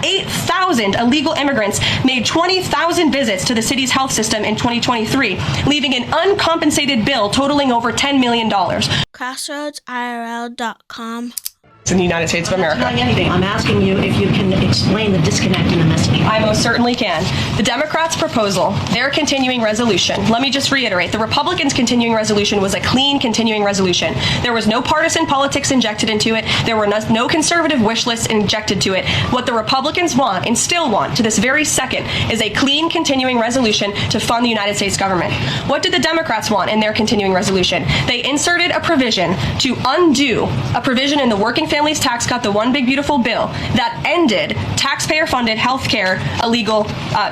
8,000 illegal immigrants made 20,000 visits to the city's health system in 2023, leaving an uncompensated bill totaling over $10 million. CrossroadsIRL.com. In the United States of America. I'm not anything. I'm asking you if you can explain the disconnect in the messaging. I most certainly can. The Democrats' proposal, their continuing resolution, let me just reiterate, the Republicans' continuing resolution was a clean continuing resolution. There was no partisan politics injected into it. There were no conservative wish lists injected to it. What the Republicans want, and still want to this very second, is a clean continuing resolution to fund the United States government. What did the Democrats want in their continuing resolution? They inserted a provision to undo a provision in the Working Families Tax Cut, the One Big Beautiful Bill, that ended taxpayer-funded health care illegal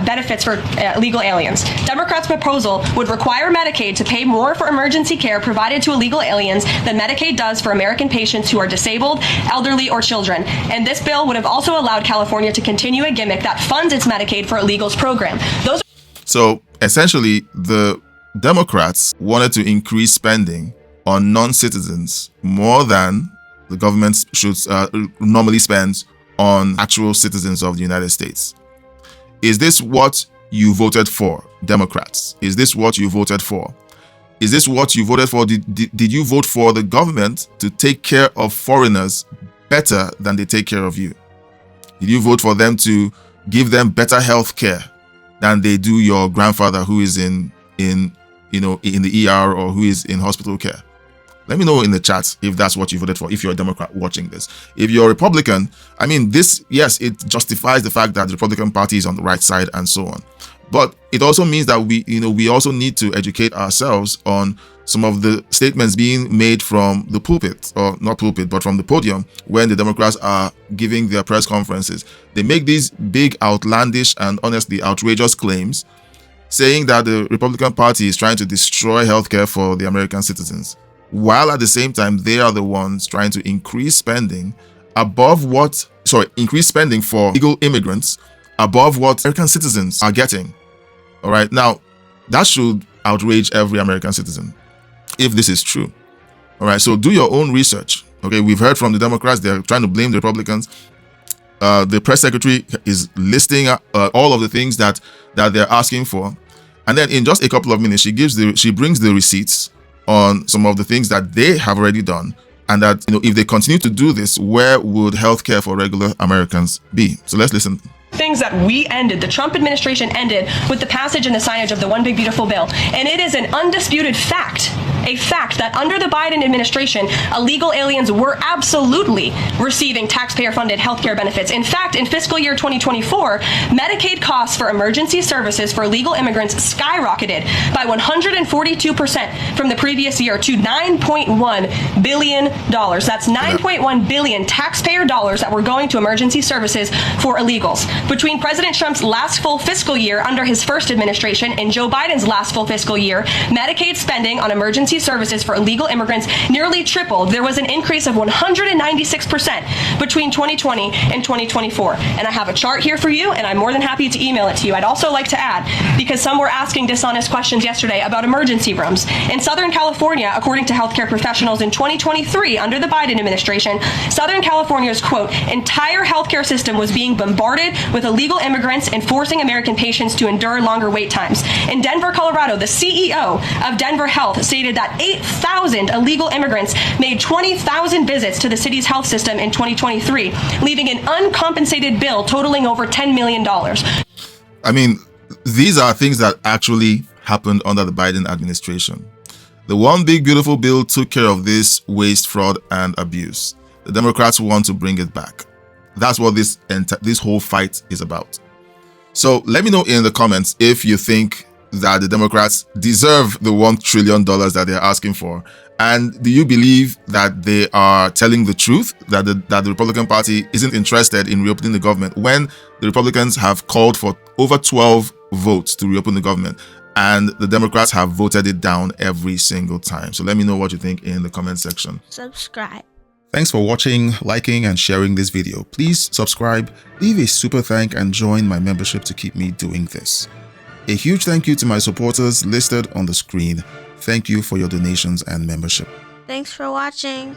benefits for illegal aliens. Democrats' proposal would require Medicaid to pay more for emergency care provided to illegal aliens than Medicaid does for American patients who are disabled, elderly, or children. And this bill would have also allowed California to continue a gimmick that funds its Medicaid for illegals program. So essentially, the Democrats wanted to increase spending on non-citizens more than the government should normally spend on actual citizens of the United States. Is this what you voted for, Democrats? Is this what you voted for? Is this what you voted for? Did you vote for the government to take care of foreigners better than they take care of you? Did you vote for them to give them better health care than they do your grandfather who is in the ER or who is in hospital care? Let me know in the chat if that's what you voted for, if you're a Democrat watching this. If you're a Republican, I mean, this, yes, it justifies the fact that the Republican Party is on the right side and so on. But it also means that we also need to educate ourselves on some of the statements being made from the pulpit, or not pulpit, but from the podium when the Democrats are giving their press conferences. They make these big, outlandish, and honestly outrageous claims saying that the Republican Party is trying to destroy healthcare for the American citizens, while at the same time they are the ones trying to increase spending increase spending for illegal immigrants above what American citizens are getting. All right, now that should outrage every American citizen if this is true. All right, so do your own research. Okay, we've heard from the Democrats, they're trying to blame the Republicans. The press secretary is listing all of the things that they're asking for, and then in just a couple of minutes she brings the receipts on some of the things that they have already done, and that if they continue to do this, where would healthcare for regular Americans be? So let's listen. Things that the Trump administration ended with the passage and the signage of the One Big Beautiful Bill. And it is an undisputed fact, that under the Biden administration, illegal aliens were absolutely receiving taxpayer-funded healthcare benefits. In fact, in fiscal year 2024, Medicaid costs for emergency services for illegal immigrants skyrocketed by 142% from the previous year to $9.1 billion. That's $9.1 billion taxpayer dollars that were going to emergency services for illegals. Between President Trump's last full fiscal year under his first administration and Joe Biden's last full fiscal year, Medicaid spending on emergency services for illegal immigrants nearly tripled. There was an increase of 196% between 2020 and 2024. And I have a chart here for you, and I'm more than happy to email it to you. I'd also like to add, because some were asking dishonest questions yesterday about emergency rooms. In Southern California, according to healthcare professionals in 2023, under the Biden administration, Southern California's, quote, entire healthcare system was being bombarded with illegal immigrants and forcing American patients to endure longer wait times. In Denver, Colorado, the CEO of Denver Health stated that 8,000 illegal immigrants made 20,000 visits to the city's health system in 2023, leaving an uncompensated bill totaling over $10 million. I mean, these are things that actually happened under the Biden administration. The One Big Beautiful Bill took care of this waste, fraud, and abuse. The Democrats want to bring it back. That's what this whole fight is about. So let me know in the comments if you think that the Democrats deserve the $1 trillion that they're asking for. And do you believe that they are telling the truth, that the Republican Party isn't interested in reopening the government when the Republicans have called for over 12 votes to reopen the government, and the Democrats have voted it down every single time? So let me know what you think in the comment section. Subscribe. Thanks for watching, liking, and sharing this video. Please subscribe, leave a super thank, and join my membership to keep me doing this. A huge thank you to my supporters listed on the screen. Thank you for your donations and membership. Thanks for watching.